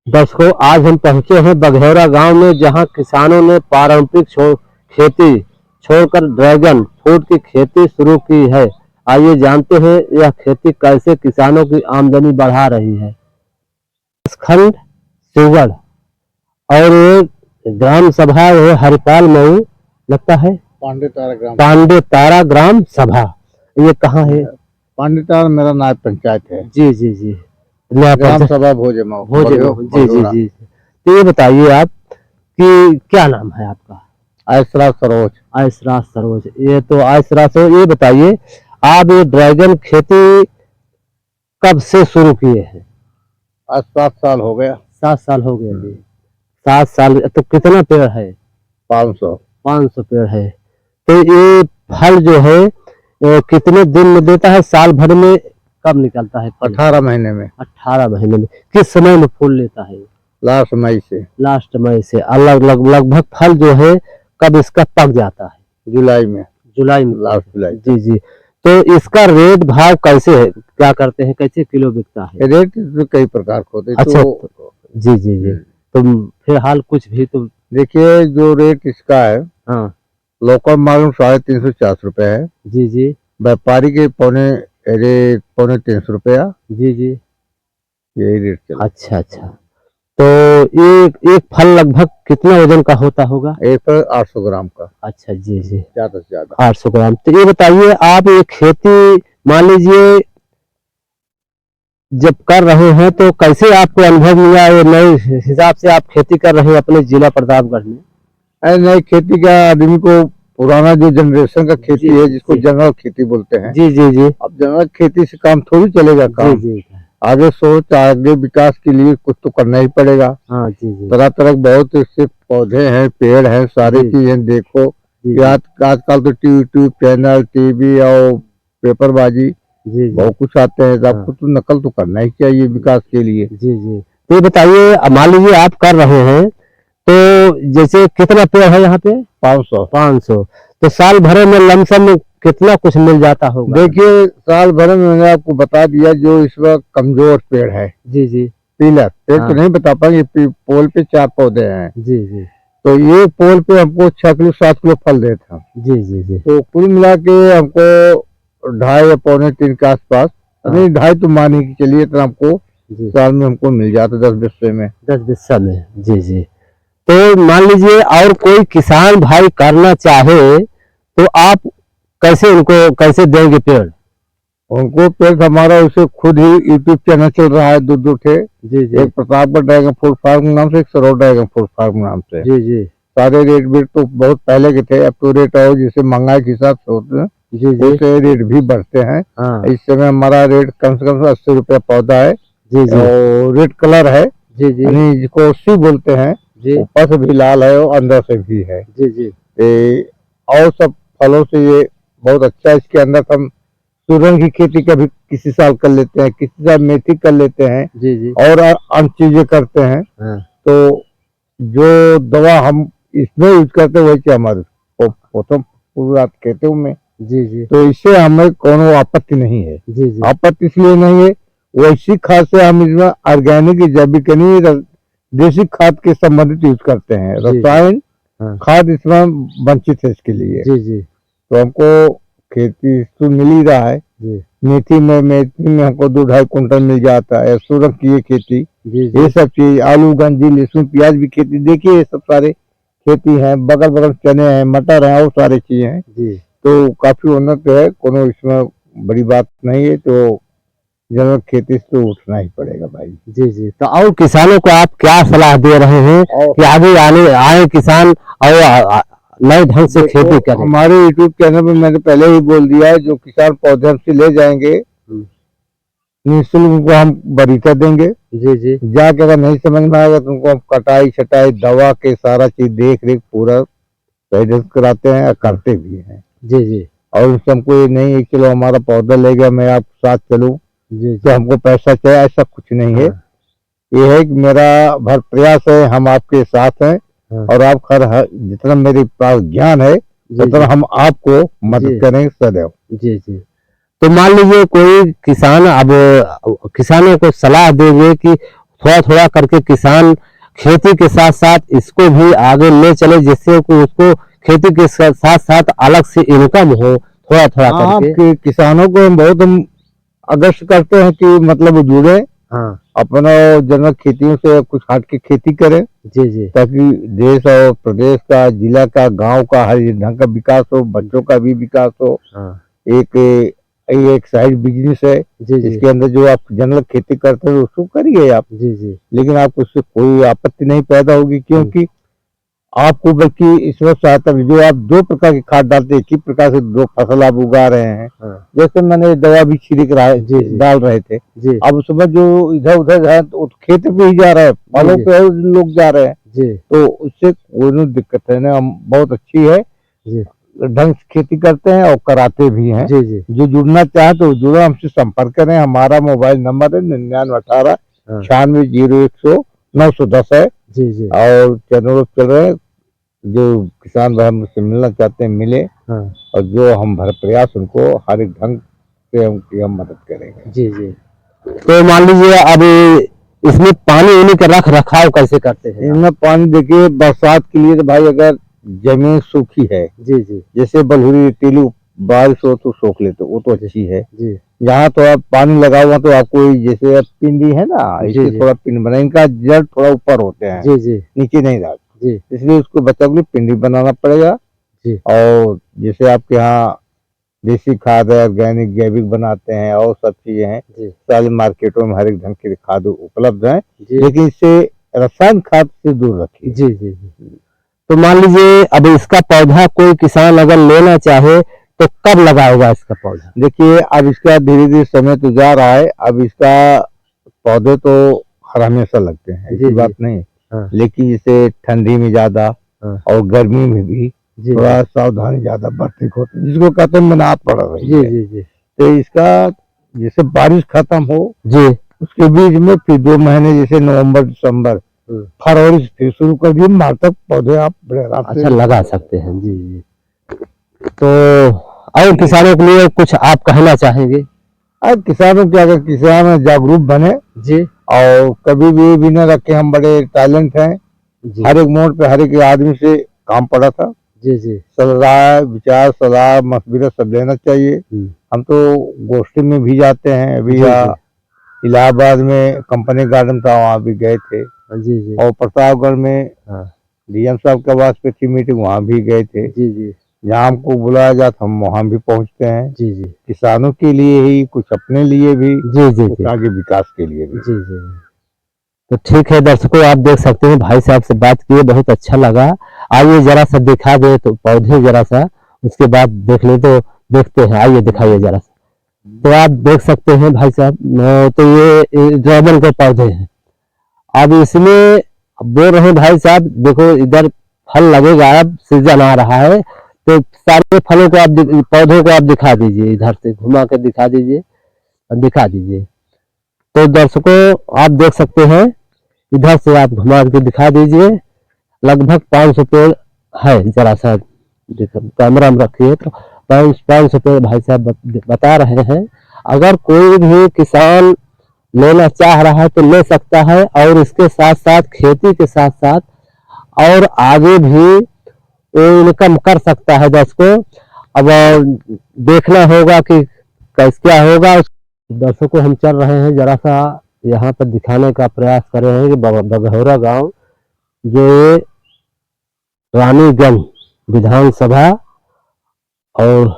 दर्शकों, आज हम पहुंचे हैं बघेरा गांव में, जहां किसानों ने पारंपरिक खेती छोड़कर ड्रैगन फ्रूट की खेती शुरू की है। आइए जानते हैं यह खेती कैसे किसानों की आमदनी बढ़ा रही है। खंड शिवगढ़ और ये ग्राम सभा है हरिपाल मऊ, लगता है पांडे तारा ग्राम सभा। ये कहाँ है? पांडे तारा मेरा नायब पंचायत है। जी जी जी, ग्राम सभा भोजमऊ। जी जी जी। तो ये बताइए आप कि क्या नाम है आपका? आयसराज सरोज। आयसराज सरोज। ये तो आयसराज सरोज, ये बताइए आप ये ड्रैगन खेती कब से शुरू किए हैं? आज 7 साल हो गया। 7 साल हो गए अभी। 7 साल तो कितना पेड़ है? 500 पेड़ है। तो ये फल जो है कितने दिन में देता है? साल भर में कब निकलता है? 18 महीने में। 18 महीने में। किस समय में फूल लेता है? लास्ट मई से। लास्ट मई से। लगभग फल जो है कब इसका पक जाता है? जुलाई में। जुलाई में, लास्ट जुलाई। जी जी। तो इसका रेट भाव कैसे है, क्या करते हैं, कैसे किलो बिकता है? रेट तो कई प्रकार के होते हैं। अच्छा, जी जी जी। तो फिलहाल कुछ भी तो देखिए, जो रेट इसका है, हाँ, लोकल मालूम 350 रुपए है। जी जी। व्यापारी के पौने 300 रुपया। जी जी, यही रेट चल। अच्छा अच्छा। तो एक फल लगभग कितना वजन का होता होगा? एक फल 800 ग्राम का। अच्छा, जी जी, ज्यादा से ज्यादा 800 ग्राम। तो ये बताइए आप ये खेती मान लीजिए जब कर रहे हैं तो कैसे आपको अनुभव मिला? ये नए हिसाब से आप खेती कर रहे हैं अपने जिला प्रतापगढ़ में। नई खेती का आदमी को पुराना जो जनरेशन का खेती है, जिसको जंगल खेती बोलते हैं। जी जी जी। अब जंगल खेती से काम थोड़ी चलेगा। काम जी जी, आगे सोच, आगे विकास के लिए कुछ तो करना ही पड़ेगा। हाँ जी जी। तरह तरह के बहुत से पौधे हैं, पेड़ हैं, सारी चीजें देखो। आजकल तो यूट्यूब चैनल, टीवी और पेपरबाजी जी बहुत कुछ आते हैं। आपको तो नकल तो करना ही चाहिए विकास के लिए। जी जी। तो ये बताइए, मान लीजिए आप कर रहे हैं तो जैसे कितना पेड़ है यहाँ पे? 500। तो साल भर में लमसम कितना कुछ मिल जाता होगा? देखिए, साल भर में मैंने आपको बता दिया, जो इस वक्त कमजोर पेड़ है। जी जी। पिलर पेड़ तो नहीं बता पाएंगे। पोल पे 4 पौधे हैं। जी जी। तो ये पोल पे हमको 6 किलो 7 किलो फल देता। जी जी जी। तो कुल मिला के हमको 2.5 या पौने 3 के आसपास, नहीं 2.5 तो माने की चलिए, तो हमको साल में हमको मिल जाता 10 बिस्से में। 10 बिस्सा में, जी जी। तो मान लीजिए और कोई किसान भाई करना चाहे तो आप कैसे उनको कैसे देंगे पेड़? उनको पेड़ हमारा उसे खुद ही यूट्यूब चैनल चल रहा है, 2 थे। जी जी। एक प्रतापगढ़ ड्रैगन फ्रूट फार्म नाम से, एक सरोज ड्रैगन फ्रूट फार्म नाम से। जी जी। सारे रेट भी तो बहुत पहले के थे। अब तो रेट और जैसे महंगाई के हिसाब से होते हैं, जी जी, उससे रेट भी बढ़ते हैं। हाँ। इस समय हमारा रेट कम से कम 80 रुपया पौधा है। जी जी। और रेड कलर है। जी जी, यानी जिसको 80 बोलते हैं। ऊपर से भी लाल है और अंदर से भी है। जी जी। और सब फलों से ये बहुत अच्छा है। इसके अंदर हम सूरन की खेती कभी किसी साल कर लेते हैं, किसी साल मेथी कर लेते हैं। जी जी। और अन्य चीजें करते हैं। हाँ। तो जो दवा हम इसमें यूज करते हैं वही हमारे प्रथम कहते में। जी जी। तो इससे हमें कोनो आपत्ति नहीं है। जी जी। आपत्ति इसलिए नहीं है, वैसी खाद से हम इसमें ऑर्गेनिक जैविक नहीं, देसी खाद के संबंधित यूज करते हैं। रसायन खाद इसमें वंचित है इसके लिए। जी जी। तो हमको खेती तो मिल ही रहा है। जी। मेथी में हमको 2-2.5 कुंटल मिल जाता है। सूरज की ये खेती, ये सब चीज, आलू गंजी लहसुन प्याज भी खेती, देखिए ये सब सारे खेती है। बगल बगल चने हैं, मटर है और सारी चीजें हैं। जी। तो काफी उन्नत है, कोनो इसमें बड़ी बात नहीं है। तो जनरल खेती से तो उठना ही पड़ेगा भाई। जी जी। तो और किसानों को आप क्या सलाह दे रहे हैं कि आगे आए किसान और नए ढंग से खेती करें? हमारे यूट्यूब चैनल पे मैंने पहले ही बोल दिया है, जो किसान पौधे हमसे ले जाएंगे निःशुल्क उनको हम बरीता देंगे। जी जी। जाके अगर नहीं समझ में आएगा तो उनको हम कटाई छटाई दवा के सारा चीज देख रेख पूरा सही कराते हैं और करते भी हैं। जी जी। और उससे हमको ये नहीं है चलो हमारा पौधा ले गया मैं आप साथ चलूं, तो हमको पैसा चाहिए, ऐसा कुछ नहीं है। ये है कि मेरा भर प्रयास है, हम आपके साथ हैं। और आप जितना मेरे पास ज्ञान है उतना हम आपको मदद करेंगे सदैव। जी जी। तो मान लीजिए कोई किसान अब किसानों को सलाह देंगे कि थोड़ा थोड़ा करके किसान खेती के साथ साथ इसको भी आगे ले चले, जिससे कि उसको खेती के साथ साथ अलग से इनकम हो थोड़ा थोड़ा करके। किसानों को हम आदर्श करते हैं कि मतलब वो जुड़े, हाँ, अपना जनरल खेतियों से कुछ हट के खेती करें, जी जी, ताकि देश और प्रदेश का, जिला का, गांव का हर ढंग का विकास हो, बच्चों का भी विकास हो। हाँ, एक एक साइड बिजनेस है, जी जी, इसके अंदर जो आप जनरल खेती करते हो उसको करिए आप, जी जी, लेकिन आपको उससे कोई आपत्ति नहीं पैदा होगी, क्योंकि आपको बल्कि इस वक्त आता है जो आप दो प्रकार की खाद डालते हैं, एक ही प्रकार से दो फसल आप उगा रहे हैं। हाँ, जैसे मैंने दवा भी छिड़क रहा है, जी जी, डाल रहे थे, जी अब उसमें जो इधर उधर है तो खेत पे ही जा रहा है, फलों जी, पे लोग जा रहे हैं, जी तो उससे कोई दिक्कत है ना, हम बहुत अच्छी है, जी, ढंग से खेती करते हैं और कराते भी हैं। जी जी, जो जुड़ना चाहे तो जुड़ो, हमसे संपर्क करें। हमारा मोबाइल नंबर है 9918 हाँ, 960100 910 है, जी जी, और चैनल चल रहे हैं। जो किसान भाई मुझसे मिलना चाहते हैं मिले, हाँ, और जो हम भर प्रयास उनको हर एक ढंग से हम मदद करेंगे। जी जी। तो मान लीजिए अभी इसमें पानी उनी का रख रखाव कैसे करते हैं आप? इनमें पानी देखिए, बरसात के लिए तो भाई अगर जमीन सूखी है, जी जी, जैसे बलुरी रेतीली बारिश हो तो सोख लेते, वो तो अच्छी है। जी जहाँ तो आप पानी लगा हुआ तो आपको जैसे अब पिंडी है ना, जी इससे जी, थोड़ा पिंड बना, इनका जड़ थोड़ा ऊपर होते हैं, जी जी, नीचे नहीं जाते, जी इसलिए उसको बचाव के लिए पिंडी बनाना पड़ेगा। जी, और जैसे आपके यहाँ देसी खाद है, ऑर्गेनिक जैविक बनाते हैं और सब चीजें हैं, जी सारी मार्केटों में हर एक ढंग की खाद उपलब्ध है, जी, लेकिन इससे रासायनिक खाद से दूर रखिए। जी जी जी। तो मान लीजिए अब इसका पौधा कोई किसान अगर लेना चाहे तो कब लगाएगा इसका पौधा? देखिए अब इसका धीरे धीरे समय तो जा रहा है, अब इसका पौधे तो हर हमेशा लगते हैं, जी ऐसी जी, बात नहीं, हाँ लेकिन जैसे ठंडी में ज्यादा हाँ, और गर्मी में भी जी थोड़ा सावधानी ज्यादा बरतनी होती है, जिसको कहते हैं मनात पड़ रही जी, है। जी जी, तो इसका जैसे बारिश खत्म हो जी, उसके बीच में फिर 2 महीने जैसे नवंबर दिसंबर फरवरी से फिर शुरू कर दिए, मार्च तक पौधे आप बड़े आराम से अच्छा लगा सकते हैं। जी जी। तो और किसानों के लिए कुछ आप कहना चाहेंगे? अब किसानों के, अगर किसान जागरूक बने जी और कभी भी न रखे, हम बड़े टैलेंट हैं, जी, हर एक मोड़ पे हर एक आदमी से काम पड़ा था, जी जी, सलाह विचार सलाह मशविरा सब लेना चाहिए। हम तो गोष्ठी में भी जाते हैं, अभी जी जी, इलाहाबाद में कंपनी गार्डन था, वहाँ भी गए थे, जी जी, और प्रतापगढ़ में हाँ, डीएम साहब के आवास पे थी मीटिंग, वहाँ भी गए थे। जी जी, जहाँ हमको बुलाया जाता हम वहाँ भी पहुँचते हैं, जी जी, किसानों के लिए ही, कुछ अपने लिए भी, जी जी, कुछ जी आगे विकास के लिए भी। जी जी। तो ठीक है दर्शकों, आप देख सकते हैं भाई साहब से बात किए, बहुत अच्छा लगा। आइए जरा सा दिखा दे तो पौधे जरा सा, उसके बाद देख ले तो देखते हैं। आइए दिखाइए जरा सा। तो आप देख सकते हैं भाई साहब, तो ये ड्रैगन के पौधे हैं। अब इसमें बोल रहे हैं भाई साहब, देखो इधर फल लगेगा, अब सीजन आ रहा है, तो सारे फलों को आप पौधों को आप दिखा दीजिए, इधर से घुमा कर दिखा दीजिए, दिखा दीजिए। तो दर्शकों आप देख सकते हैं, इधर से आप घुमा के दिखा दीजिए। लगभग 500 पेड़ है, जरा सा कैमरा में रखिए तो 500 पेड़ भाई साहब बता रहे हैं। अगर कोई भी किसान लेना चाह रहा है तो ले सकता है, और इसके साथ साथ खेती के साथ साथ और आगे भी वो इनकम कर सकता है। दर्शकों अब देखना होगा कि कैसे क्या होगा। दर्शकों हम चल रहे हैं, जरा सा यहाँ पर दिखाने का प्रयास कर रहे हैं कि बघौरा गांव जो रानीगंज विधानसभा और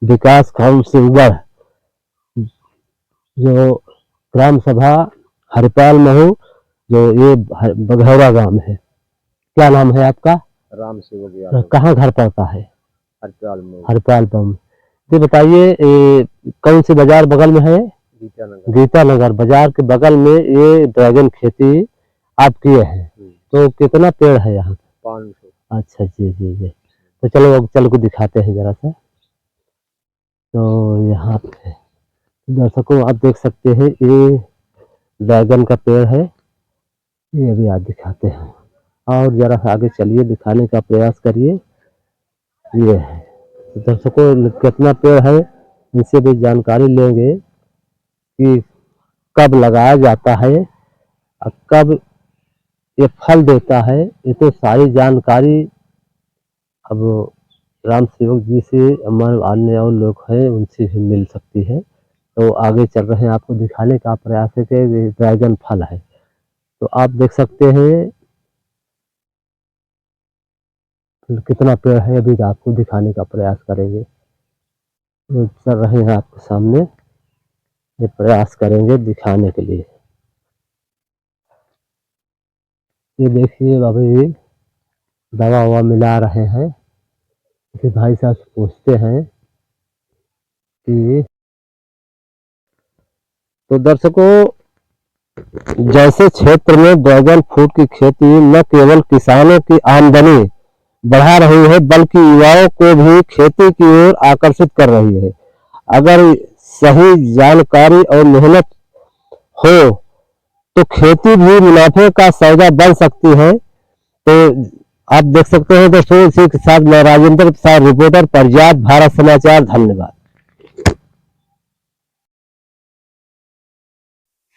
विकास खंड सिंगढ़ जो ग्राम सभा हरिपाल महू, जो ये बघौरा गांव में है। क्या नाम है आपका? राम सेवक। कहाँ घर पड़ता है? हरिपाल में। हरिपाल बम। तो बताइए कौन सी बाजार बगल में है? गीता नगर बाजार के बगल में ये ड्रैगन खेती आप किए हैं। तो कितना पेड़ है यहाँ? 500। अच्छा जी जी जी। तो चलो अब चल को दिखाते हैं जरा सा। तो यहाँ पे दर्शकों आप देख सकते हैं, ये ड्रैगन का पेड़ है, ये अभी आप दिखाते हैं, और जरा सा आगे चलिए, दिखाने का प्रयास करिए। ये है तो दर्शकों, कितना पेड़ है इनसे भी जानकारी लेंगे कि कब लगाया जाता है कब ये फल देता है, ये तो सारी जानकारी अब राम सेवक जी से, हमारे अन्य और लोग हैं उनसे भी मिल सकती है। तो आगे चल रहे हैं, आपको दिखाने का प्रयास है कि ये ड्रैगन फल है। तो आप देख सकते हैं कितना पेड़ है, अभी आपको दिखाने का प्रयास करेंगे। तो चल रहे हैं आपके सामने, ये प्रयास करेंगे दिखाने के लिए। ये देखिए अभी दवा ववा मिला रहे हैं। इसे भाई साहब से पूछते हैं कि तो दर्शकों, जैसे क्षेत्र में ड्रैगन फ्रूट की खेती न केवल किसानों की आमदनी बढ़ा रही है बल्कि युवाओं को भी खेती की ओर आकर्षित कर रही है। अगर सही जानकारी और मेहनत हो तो खेती भी मुनाफे का सौदा बन सकती है। तो आप देख सकते हैं दोस्तों, इसी के साथ मैं राजेंद्र प्रसाद, रिपोर्टर पंजाब भारत समाचार। धन्यवाद।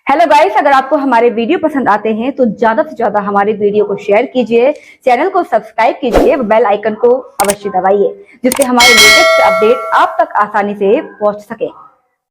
हेलो गाइस, अगर आपको हमारे वीडियो पसंद आते हैं तो ज्यादा से ज्यादा हमारे वीडियो को शेयर कीजिए, चैनल को सब्सक्राइब कीजिए, बेल आइकन को अवश्य दबाइए जिससे हमारे लेटेस्ट अपडेट आप तक आसानी से पहुंच सके।